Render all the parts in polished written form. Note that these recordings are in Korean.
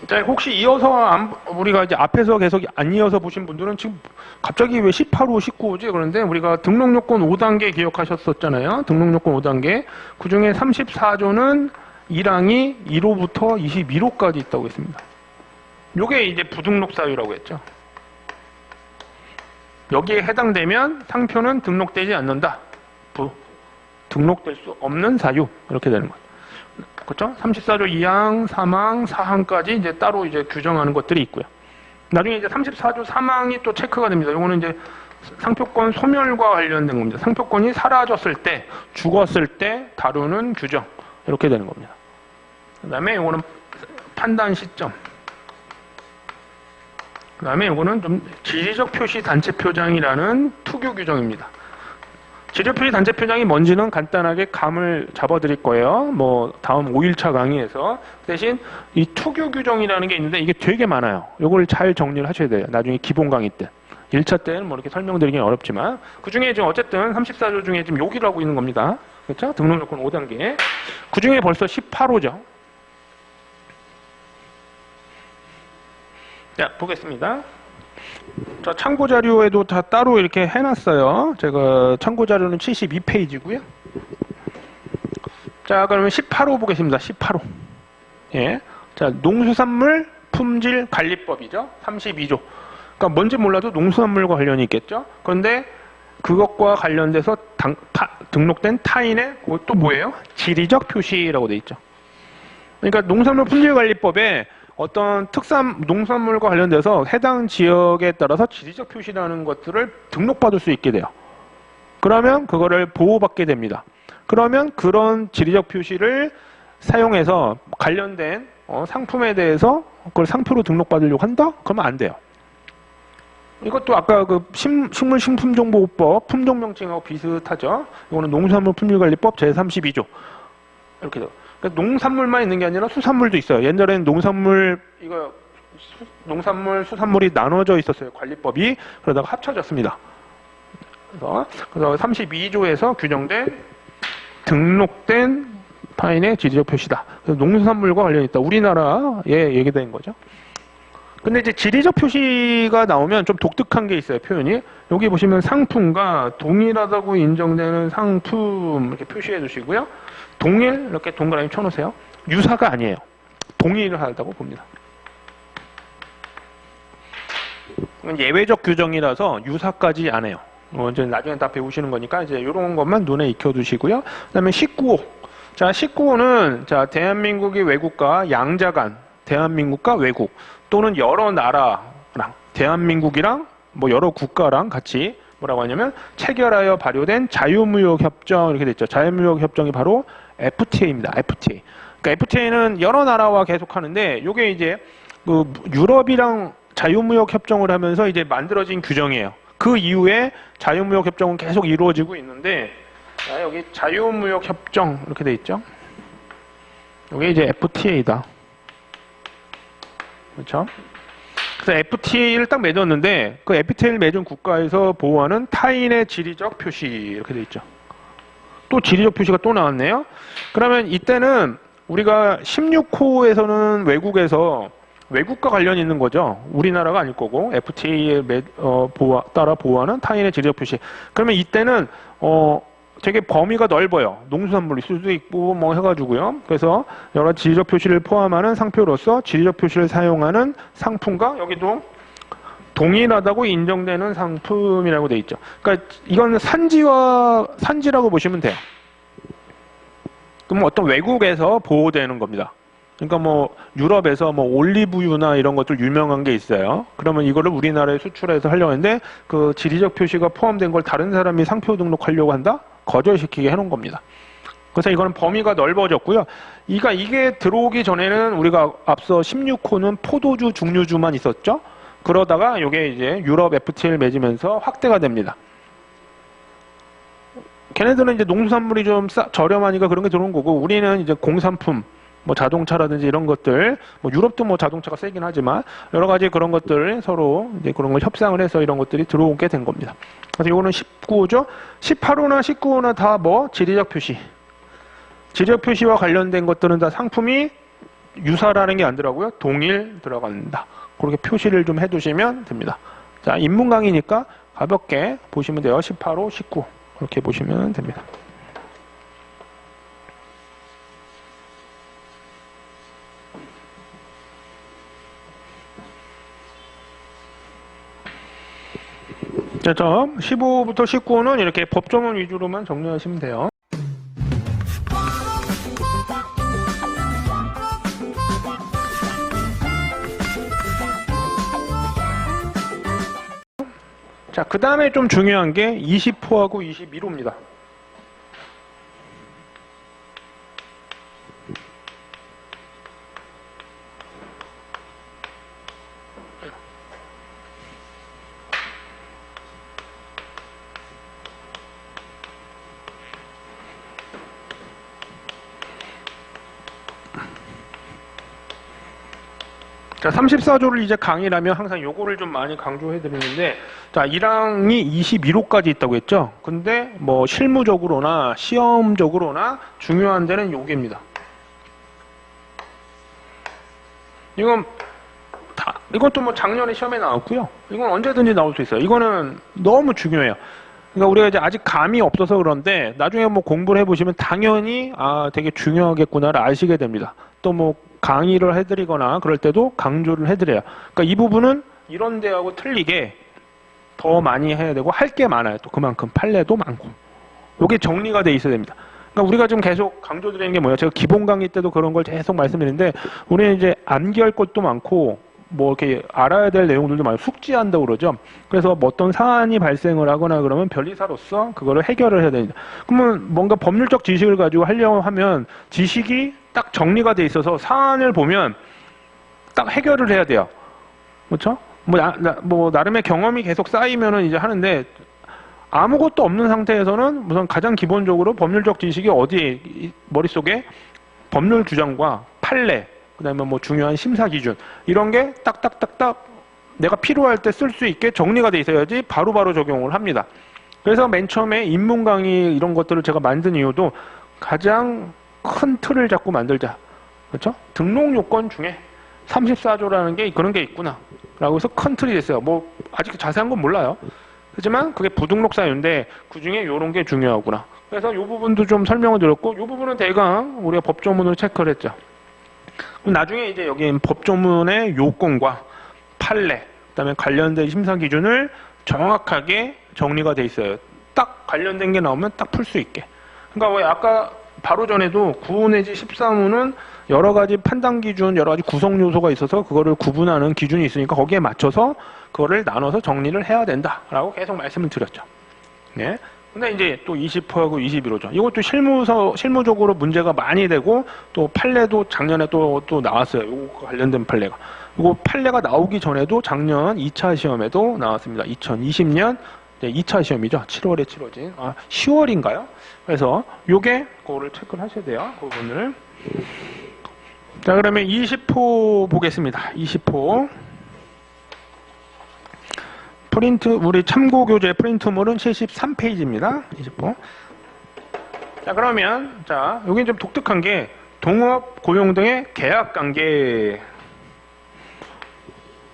자, 혹시 이어서 우리가 이제 앞에서 계속 안 이어서 보신 분들은 지금 갑자기 왜 18호, 19호지? 그런데 우리가 등록요건 5단계 기억하셨었잖아요. 등록요건 5단계. 그 중에 34조는 1항이 1호부터 21호까지 있다고 했습니다. 요게 이제 부등록 사유라고 했죠. 여기에 해당되면 상표는 등록되지 않는다. 등록될 수 없는 사유. 이렇게 되는 거죠. 그렇죠? 34조 2항, 3항, 4항까지 이제 따로 이제 규정하는 것들이 있고요. 나중에 이제 34조 3항이 또 체크가 됩니다. 이거는 이제 상표권 소멸과 관련된 겁니다. 상표권이 사라졌을 때, 죽었을 때 다루는 규정. 이렇게 되는 겁니다. 그 다음에 이거는 판단 시점. 그 다음에 이거는 좀 지리적 표시 단체 표장이라는 특유 규정입니다. 지리적 표시 단체 표장이 뭔지는 간단하게 감을 잡아드릴 거예요. 뭐 다음 5일차 강의에서. 대신 이 특유 규정이라는 게 있는데 이게 되게 많아요. 이걸 잘 정리를 하셔야 돼요. 나중에 기본 강의 때. 1차 때는 뭐 이렇게 설명드리기는 어렵지만 그 중에 지금 어쨌든 34조 중에 지금 여기를 하고 있는 겁니다. 그렇죠? 등록요건 5단계. 그 중에 벌써 18호죠. 자, 보겠습니다. 자, 참고 자료에도 다 따로 이렇게 해놨어요. 제가 참고 자료는 72페이지고요. 자, 그러면 18호 보겠습니다. 18호. 예. 자, 농수산물 품질 관리법이죠. 32조. 그러니까 뭔지 몰라도 농수산물과 관련이 있겠죠. 그런데 그것과 관련돼서 등록된 타인의 또 뭐예요? 지리적 표시라고 돼 있죠. 그러니까 농산물 품질 관리법에 어떤 특산 농산물과 관련돼서 해당 지역에 따라서 지리적 표시라는 것들을 등록받을 수 있게 돼요. 그러면 그거를 보호받게 됩니다. 그러면 그런 지리적 표시를 사용해서 관련된 상품에 대해서 그걸 상표로 등록받으려고 한다? 그러면 안 돼요. 이것도 아까 그 식물식품정보법 품종명칭하고 비슷하죠. 이거는 농산물 품질관리법 제32조. 이렇게 돼요. 그러니까 농산물만 있는 게 아니라 수산물도 있어요. 옛날에는 농산물, 수산물이 나눠져 있었어요. 관리법이. 그러다가 합쳐졌습니다. 그래서 32조에서 규정된 등록된 타인의 지리적 표시다. 그래서 농산물과 관련이 있다. 우리나라에 얘기된 거죠. 근데 이제 지리적 표시가 나오면 좀 독특한 게 있어요. 표현이. 여기 보시면 상품과 동일하다고 인정되는 상품 이렇게 표시해 주시고요. 동일 이렇게 동그라미 쳐놓으세요. 유사가 아니에요. 동일하다고 봅니다. 예외적 규정이라서 유사까지 안 해요. 이제 나중에 다 배우시는 거니까 이제 이런 것만 눈에 익혀두시고요. 그다음에 19호. 자, 19호는 자 대한민국이 외국과 양자간, 대한민국과 외국 또는 여러 나라랑 대한민국이랑 뭐 여러 국가랑 같이 뭐라고 하냐면 체결하여 발효된 자유무역협정 이렇게 돼 있죠. 자유무역협정이 바로 FTA입니다. FTA. 그러니까 FTA는 여러 나라와 계속 하는데 이게 이제 그 유럽이랑 자유무역협정을 하면서 이제 만들어진 규정이에요. 그 이후에 자유무역협정은 계속 이루어지고 있는데 자, 여기 자유무역협정 이렇게 돼 있죠. 이게 이제 FTA다. 그렇죠? 그래서 FTA를 딱 맺었는데 그 FTA를 맺은 국가에서 보호하는 타인의 지리적 표시 이렇게 돼 있죠. 또 지리적 표시가 또 나왔네요. 그러면 이때는 우리가 16호에서는 외국과 관련이 있는 거죠. 우리나라가 아닐 거고 FTA에 따라 보호하는 타인의 지리적 표시. 그러면 이때는 되게 범위가 넓어요. 농수산물일 수도 있고 뭐 해가지고요. 그래서 여러 지리적 표시를 포함하는 상표로서 지리적 표시를 사용하는 상품과 여기도 동일하다고 인정되는 상품이라고 돼 있죠. 그러니까 이건 산지라고 보시면 돼요. 그럼 어떤 외국에서 보호되는 겁니다. 그러니까 뭐 유럽에서 뭐 올리브유나 이런 것들 유명한 게 있어요. 그러면 이거를 우리나라에 수출해서 하려고 하는데 그 지리적 표시가 포함된 걸 다른 사람이 상표 등록하려고 한다? 거절시키게 해놓은 겁니다. 그래서 이거는 범위가 넓어졌고요. 이게 들어오기 전에는 우리가 앞서 16호는 포도주, 증류주만 있었죠. 그러다가 이게 이제 유럽 FTA를 맺으면서 확대가 됩니다. 걔네들은 이제 농수산물이 좀 저렴하니까 그런 게 들어온 거고, 우리는 이제 공산품, 뭐 자동차라든지 이런 것들, 뭐 유럽도 뭐 자동차가 세긴 하지만 여러 가지 그런 것들 서로 이제 그런 걸 협상을 해서 이런 것들이 들어오게 된 겁니다. 그래서 이거는 19호죠. 18호나 19호나 다 뭐 지리적 표시. 지리적 표시와 관련된 것들은 다 상품이 유사라는 게 아니더라고요. 동일 들어간다. 그렇게 표시를 좀 해두시면 됩니다. 자, 인문 강의니까 가볍게 보시면 돼요. 18호, 19 이렇게 보시면 됩니다. 자, 15부터 19는 이렇게 법조문 위주로만 정리하시면 돼요. 자, 그 다음에 좀 중요한 게 20호하고 21호입니다. 자, 34조를 이제 강의라면 항상 요거를 좀 많이 강조해 드리는데, 자, 1항이 21호까지 있다고 했죠. 근데 뭐 실무적으로나 시험적으로나 중요한 데는 요게입니다. 이것도 뭐 작년에 시험에 나왔고요. 이건 언제든지 나올 수 있어요. 이거는 너무 중요해요. 그러니까 우리가 이제 아직 감이 없어서 그런데 나중에 뭐 공부를 해보시면 당연히 되게 중요하겠구나를 아시게 됩니다. 또 뭐 강의를 해드리거나 그럴 때도 강조를 해드려요. 그러니까 이 부분은 이런 데하고 틀리게 더 많이 해야 되고 할 게 많아요. 또 그만큼 판례도 많고. 이게 정리가 돼 있어야 됩니다. 그러니까 우리가 지금 계속 강조드리는 게 뭐예요? 제가 기본 강의 때도 그런 걸 계속 말씀드리는데, 우리는 이제 암기할 것도 많고 뭐 이렇게 알아야 될 내용들도 많이 숙지한다고 그러죠. 그래서 뭐 어떤 사안이 발생을 하거나 그러면 변리사로서 그거를 해결을 해야 됩니다. 그러면 뭔가 법률적 지식을 가지고 하려고 하면 지식이 딱 정리가 돼 있어서 사안을 보면 딱 해결을 해야 돼요. 그렇죠? 뭐 나름의 경험이 계속 쌓이면은 이제 하는데, 아무것도 없는 상태에서는 우선 가장 기본적으로 법률적 지식이 어디에 머릿속에 법률 규정과 판례, 그다음에 뭐 중요한 심사 기준 이런 게 딱딱딱딱 내가 필요할 때 쓸 수 있게 정리가 돼 있어야지 바로바로 적용을 합니다. 그래서 맨 처음에 인문 강의 이런 것들을 제가 만든 이유도 가장 큰 틀을 잡고 만들자. 그렇죠? 등록 요건 중에 34조라는 게 그런 게 있구나 라고 해서 큰 틀이 됐어요. 뭐 아직 자세한 건 몰라요. 하지만 그게 부등록 사유인데 그중에 이런 게 중요하구나. 그래서 이 부분도 좀 설명을 드렸고, 이 부분은 대강 우리가 법조문으로 체크를 했죠. 나중에 이제 여기 법조문의 요건과 판례, 그다음에 관련된 심사 기준을 정확하게 정리가 돼 있어요. 딱 관련된 게 나오면 딱 풀 수 있게. 그러니까 왜 아까 바로 전에도 9호 내지 13호는 여러 가지 판단 기준, 여러 가지 구성 요소가 있어서 그거를 구분하는 기준이 있으니까 거기에 맞춰서 그거를 나눠서 정리를 해야 된다라고 계속 말씀을 드렸죠. 네. 근데 이제 또 20호하고 21호죠. 이것도 실무적으로 문제가 많이 되고, 또 판례도 작년에 또 나왔어요. 이거 관련된 판례가. 이거 판례가 나오기 전에도 작년 2차 시험에도 나왔습니다. 2020년 2차 시험이죠. 7월에 치러진. 10월인가요? 그래서 요게 그거를 체크를 하셔야 돼요. 그 부분을. 자, 그러면 20호 보겠습니다. 20호. 프린트, 우리 참고 교재 프린트물은 73페이지입니다. 20호. 자, 그러면, 자, 여기 좀 독특한 게, 동업, 고용 등의 계약 관계,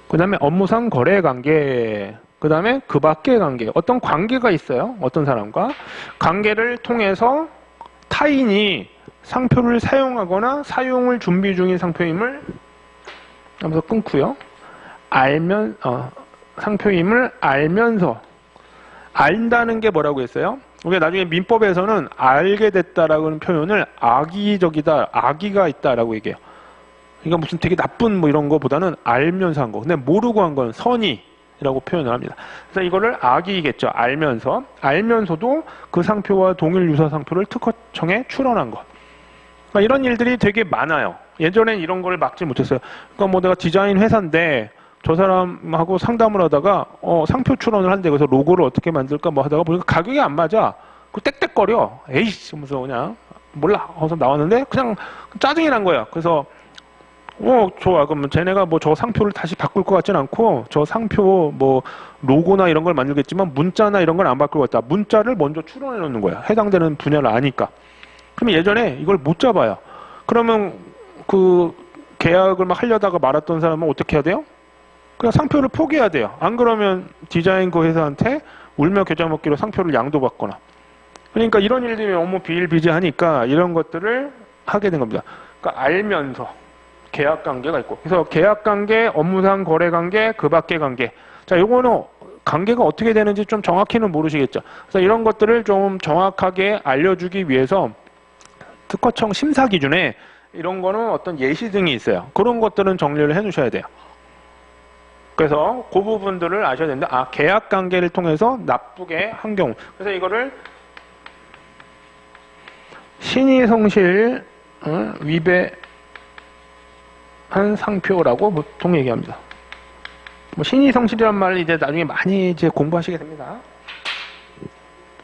그 다음에 업무상 거래 관계, 그 다음에 그 밖의 관계, 어떤 관계가 있어요. 어떤 사람과. 관계를 통해서 타인이 상표를 사용하거나 사용을 준비 중인 상표임을 하면서 끊고요. 상표임을 알면서, 안다는 게 뭐라고 했어요? 우리가 나중에 민법에서는 알게 됐다라는 표현을 악의적이다, 악의가 있다라고 얘기해요. 그러니까 무슨 되게 나쁜 뭐 이런 거보다는 알면서 한 거. 근데 모르고 한 건 선의라고 표현을 합니다. 그래서 이거를 악의겠죠. 알면서도 그 상표와 동일 유사 상표를 특허청에 출원한 것. 그러니까 이런 일들이 되게 많아요. 예전엔 이런 걸 막지 못했어요. 그러니까 뭐 내가 디자인 회사인데 저 사람하고 상담을 하다가 상표 출원을 한대. 그래서 로고를 어떻게 만들까 뭐 하다가 보니까 가격이 안 맞아. 그 땡땡거려. 에이씨 하면서 그냥 몰라 하면서 나왔는데 그냥 짜증이 난 거야. 그래서 좋아. 그러면 쟤네가 뭐 저 상표를 다시 바꿀 것 같진 않고 저 상표 뭐 로고나 이런 걸 만들겠지만 문자나 이런 걸 안 바꿀 것 같다. 문자를 먼저 추론해 놓는 거야. 해당되는 분야를 아니까. 그러면 예전에 이걸 못 잡아요. 그러면 그 계약을 막 하려다가 말았던 사람은 어떻게 해야 돼요? 그냥 상표를 포기해야 돼요. 안 그러면 디자인 그 회사한테 울며 겨자 먹기로 상표를 양도받거나. 그러니까 이런 일들이 너무 비일비재하니까 이런 것들을 하게 된 겁니다. 그러니까 알면서 계약관계가 있고, 그래서 계약관계, 업무상 거래관계, 그 밖의 관계. 자, 요거는 관계가 어떻게 되는지 좀 정확히는 모르시겠죠. 그래서 이런 것들을 좀 정확하게 알려주기 위해서 특허청 심사 기준에 이런 거는 어떤 예시 등이 있어요. 그런 것들은 정리를 해 놓으셔야 돼요. 그래서 그 부분들을 아셔야 된다. 계약관계를 통해서 나쁘게 한 경우. 그래서 이거를 신의성실 위배한 상표라고 보통 얘기합니다. 뭐 신의성실이란 말을 이제 나중에 많이 이제 공부하시게 됩니다.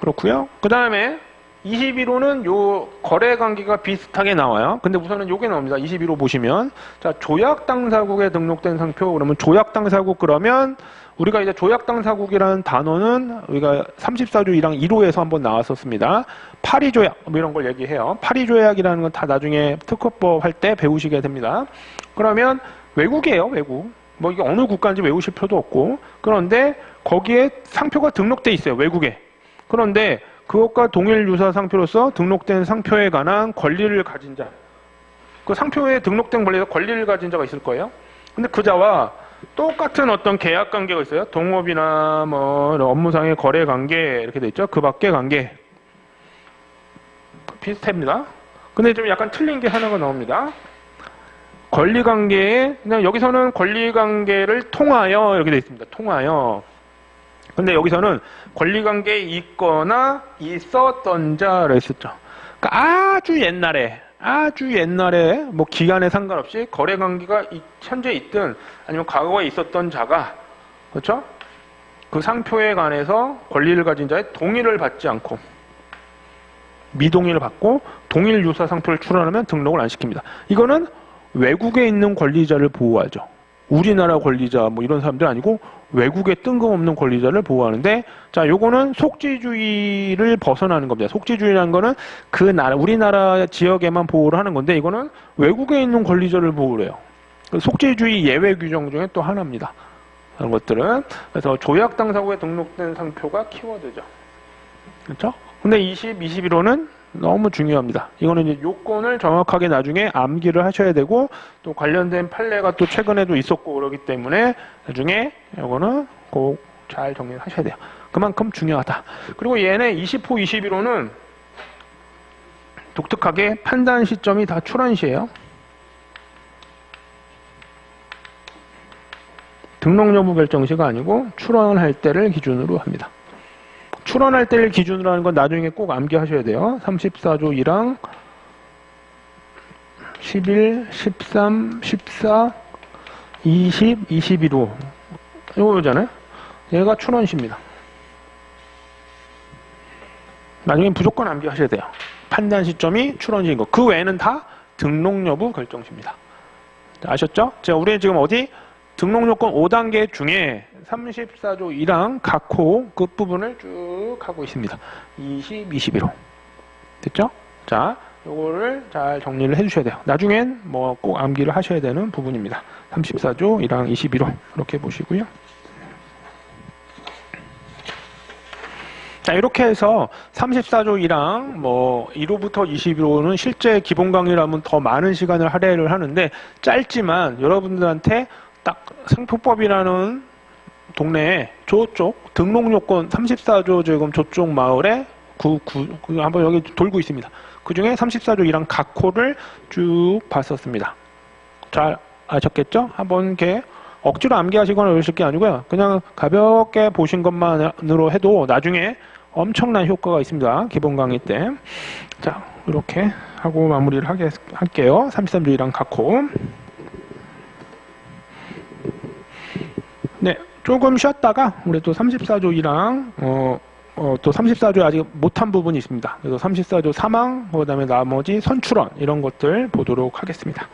그렇고요. 그 다음에 21호는 요 거래 관계가 비슷하게 나와요. 근데 우선은 요게 나옵니다. 21호 보시면 자, 조약 당사국에 등록된 상표. 그러면 조약 당사국 그러면 우리가 이제 조약 당사국이라는 단어는 우리가 34조 1항 1호에서 한번 나왔었습니다. 파리 조약 뭐 이런 걸 얘기해요. 파리 조약이라는 건 다 나중에 특허법 할 때 배우시게 됩니다. 그러면 외국이에요, 외국. 뭐 이게 어느 국가인지 외우실 필요도 없고. 그런데 거기에 상표가 등록돼 있어요, 외국에. 그런데 그것과 동일 유사 상표로서 등록된 상표에 관한 권리를 가진 자. 그 상표에 등록된 권리를 가진 자가 있을 거예요. 근데 그 자와 똑같은 어떤 계약 관계가 있어요. 동업이나 뭐 업무상의 거래 관계 이렇게 돼 있죠. 그 밖의 관계. 비슷합니다. 근데 좀 약간 틀린 게 하나가 나옵니다. 권리 관계에 그냥 여기서는 권리 관계를 통하여 이렇게 돼 있습니다. 통하여. 근데 여기서는 권리관계에 있거나 있었던 자를 했었죠. 그러니까 아주 옛날에 뭐 기간에 상관없이 거래관계가 현재 있든 아니면 과거에 있었던 자가 그렇죠? 그 상표에 관해서 권리를 가진 자의 동의를 받지 않고 미동의를 받고 동일 유사 상표를 출원하면 등록을 안 시킵니다. 이거는 외국에 있는 권리자를 보호하죠. 우리나라 권리자 뭐 이런 사람들 아니고 외국에 뜬금없는 권리자를 보호하는데 자, 요거는 속지주의를 벗어나는 겁니다. 속지주의라는 거는 그 나라 우리나라 지역에만 보호를 하는 건데 이거는 외국에 있는 권리자를 보호를 해요. 속지주의 예외 규정 중에 또 하나입니다. 그런 것들은 그래서 조약 당사국에 등록된 상표가 키워드죠. 그렇죠? 근데 21호는 너무 중요합니다. 이거는 이제 요건을 정확하게 나중에 암기를 하셔야 되고 또 관련된 판례가 또 최근에도 있었고 그러기 때문에 나중에 이거는 꼭 잘 정리를 하셔야 돼요. 그만큼 중요하다. 그리고 얘네 20호, 21호는 독특하게 판단 시점이 다 출원시예요. 등록 여부 결정시가 아니고 출원할 때를 기준으로 합니다. 출원할 때를 기준으로 하는 건 나중에 꼭 암기하셔야 돼요. 34조 1항 11, 13, 14, 20, 21호 이거잖아요. 얘가 출원시입니다. 나중에 무조건 암기하셔야 돼요. 판단 시점이 출원시인 거. 그 외에는 다 등록 여부 결정시입니다. 아셨죠? 자, 우리 지금 어디? 등록 요건 5단계 중에 34조 1항 각호 끝부분을 쭉 하고 있습니다. 20, 21호. 됐죠? 자, 요거를 잘 정리를 해주셔야 돼요. 나중엔 뭐 꼭 암기를 하셔야 되는 부분입니다. 34조 1항 21호. 이렇게 보시고요. 자, 이렇게 해서 34조 1항 뭐 1호부터 21호는 실제 기본 강의라면 더 많은 시간을 할애를 하는데 짧지만 여러분들한테 딱 상표법이라는 동네에 저쪽 등록요건 34조 지금 저쪽 마을에 한번 여기 돌고 있습니다. 그 중에 34조 1항 각호를 쭉 봤었습니다. 잘 아셨겠죠? 한번 이렇게 억지로 암기하시거나 이러실 게 아니고요. 그냥 가볍게 보신 것만으로 해도 나중에 엄청난 효과가 있습니다. 기본 강의 때. 자, 이렇게 하고 마무리를 할게요. 33조 1항 각호. 네, 조금 쉬었다가 우리 또 34조 1항 또 34조에 아직 못한 부분이 있습니다. 그래서 34조 사망, 그다음에 나머지 선출원 이런 것들 보도록 하겠습니다.